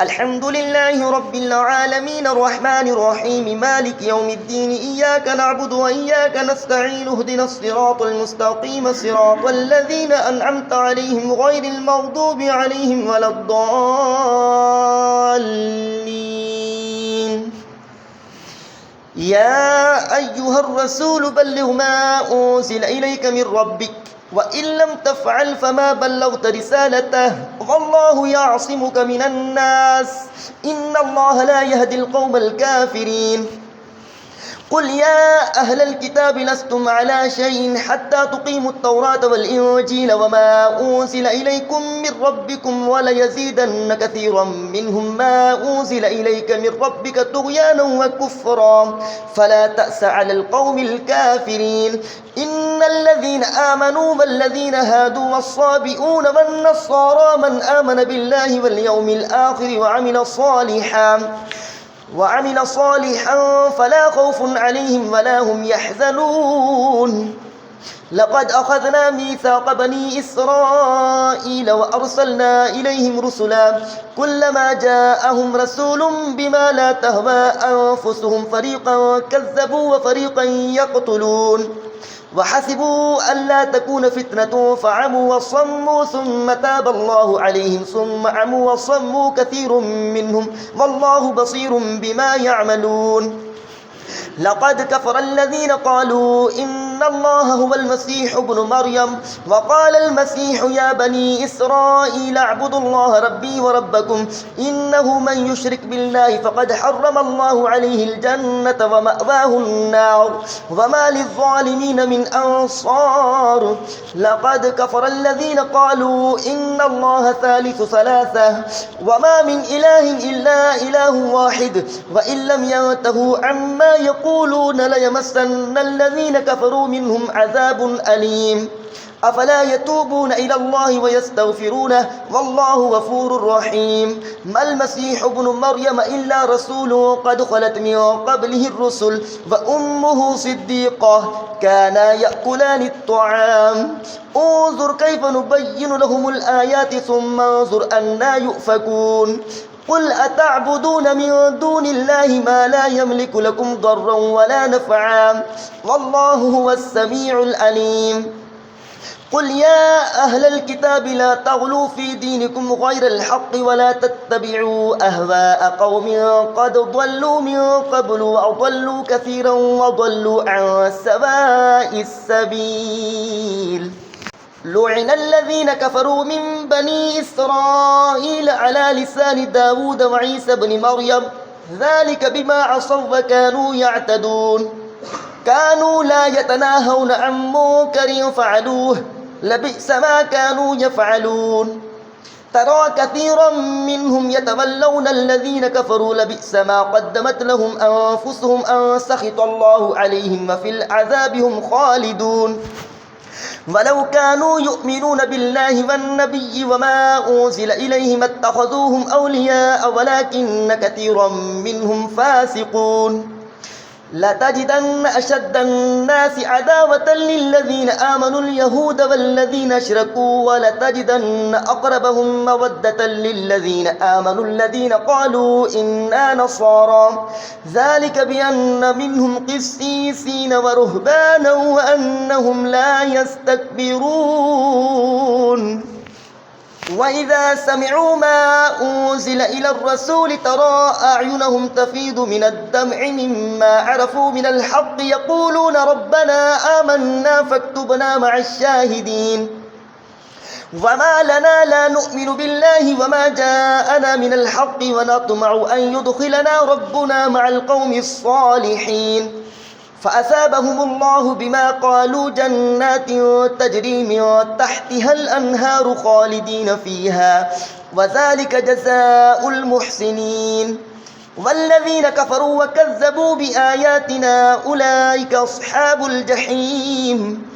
الحمد لله رب العالمين الرحمن الرحيم مالك يوم الدين إياك نعبد وإياك نستعين اهدنا الصراط المستقيم صراط الذين أنعمت عليهم غير المغضوب عليهم ولا الضالين. يا أيها الرسول بلغ ما أنزل إليك من ربك وإن لم تفعل فما بلغت رسالته والله يعصمك من الناس إن الله لا يهدي القوم الكافرين. قل يا أهل الكتاب لستم على شيء حتى تقيموا التوراة والإنجيل وما أنزل إليكم من ربكم وليزيدن كثيرا منهم ما أنزل إليك من ربك طغيانا وكفرا فلا تأس على القوم الكافرين. إن الذين آمنوا والذين هادوا والصابئون والنصارى من آمن بالله واليوم الآخر وعمل صالحا فلا خوف عليهم ولا هم يحزنون. لقد أخذنا ميثاق بني إسرائيل وأرسلنا إليهم رسلا كلما جاءهم رسول بما لا تهوى أنفسهم فريقا كذبوا وفريقا يقتلون وحسبوا ألا تكون فتنة فعموا وصموا ثم تاب الله عليهم ثم عموا وصموا كثير منهم والله بصير بما يعملون. لقد كفر الذين قالوا إن الله هو المسيح ابن مريم وقال المسيح يا بني إسرائيل اعبدوا الله ربي وربكم إنه من يشرك بالله فقد حرم الله عليه الجنة ومأواه النار وما للظالمين من أنصار. لقد كفر الذين قالوا إن الله ثالث ثلاثة وما من إله إلا إله واحد وإن لم ينتهوا عما يقولون ليمسن الذين كفروا منهم عذاب أليم. أفلا يتوبون إلى الله ويستغفرونه والله غفور رحيم. ما المسيح ابن مريم إلا رسول قد خلت من قبله الرسل وأمه صديقة كانا يأكلان الطعام انظر كيف نبين لهم الآيات ثم انظر أنا يؤفكون. قل أتعبدون من دون الله ما لا يملك لكم ضرا ولا نفعا والله هو السميع العليم. قل يا أهل الكتاب لا تغلوا في دينكم غير الحق ولا تتبعوا أهواء قوم قد ضلوا من قبل وأضلوا كثيرا وضلوا عن سواء السبيل. لعن الذين كفروا من بني إسرائيل على لسان داود وعيسى بن مريم ذلك بما عصوا وكانوا يعتدون. كانوا لا يتناهون عن منكر فعلوه لبئس ما كانوا يفعلون. ترى كثيرا منهم يتولون الذين كفروا لبئس ما قدمت لهم أنفسهم أن سخط الله عليهم وفي العذاب هم خالدون. ولو كانوا يؤمنون بالله والنبي وما أنزل إليهم اتخذوهم أولياء ولكن كثيرا منهم فاسقون. لتجدن أشد الناس عداوة للذين آمنوا اليهود والذين أشركوا ولتجدن أقربهم مودة للذين آمنوا الذين قالوا إنا نصارى ذلك بأن منهم قسيسين ورهبانا وأنهم لا يستكبرون. وإذا سمعوا ما أنزل إلى الرسول ترى أعينهم تفيض من الدمع مما عرفوا من الحق يقولون ربنا آمنا فاكتبنا مع الشاهدين. وما لنا لا نؤمن بالله وما جاءنا من الحق ونطمع أن يدخلنا ربنا مع القوم الصالحين. فأثابهم الله بما قالوا جنات تجري من تحتها الأنهار خالدين فيها وذلك جزاء المحسنين. والذين كفروا وكذبوا بآياتنا أولئك أصحاب الجحيم.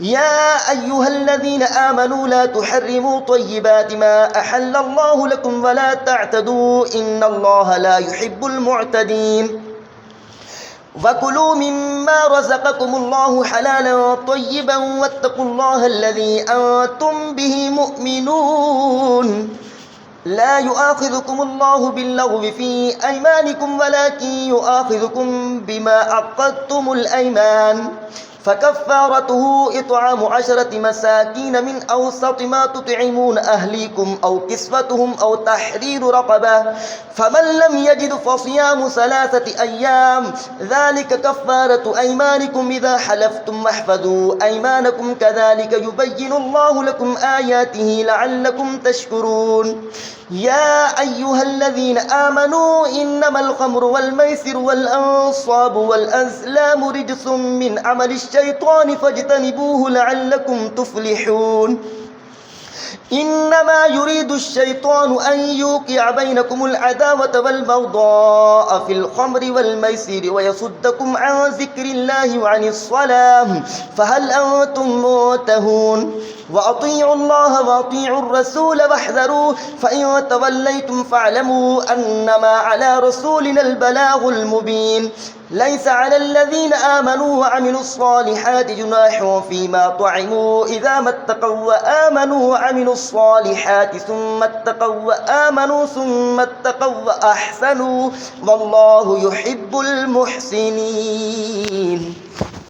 يا أيها الذين آمنوا لا تحرموا طيبات ما أحل الله لكم ولا تعتدوا إن الله لا يحب المعتدين. وكلوا مما رزقكم الله حلالا طيبا واتقوا الله الذي أنتم به مؤمنون. لا يؤاخذكم الله باللغو في أيمانكم ولكن يؤاخذكم بما عقدتم الأيمان فكفارته إطعام 10 مساكين من أوسط ما تطعمون أهليكم أو كسوتهم أو تحرير رقبة فمن لم يجد فصيام 3 أيام ذلك كفارة أيمانكم إذا حلفتم واحفظوا أيمانكم كذلك يبين الله لكم آياته لعلكم تشكرون يا أيها الذين آمنوا إنما الخمر والميسر والأنصاب والأزلام رجس من عمل الشيطان فاجتنبوه لعلكم تفلحون إنما يريد الشيطان أن يوقع بينكم العداوة والبغضاء في الخمر والميسر ويصدكم عن ذكر الله وعن الصلاة فهل أنتم منتهون وأطيعوا الله وأطيعوا الرسول واحذروا فإن توليتم فاعلموا أنما على رسولنا البلاغ المبين ليس على الذين آمنوا وعملوا الصالحات جناح فيما طعموا إذا ما اتقوا وآمنوا وعملوا الصالحات ثم اتقوا وآمنوا ثم اتقوا وأحسنوا والله يحب المحسنين.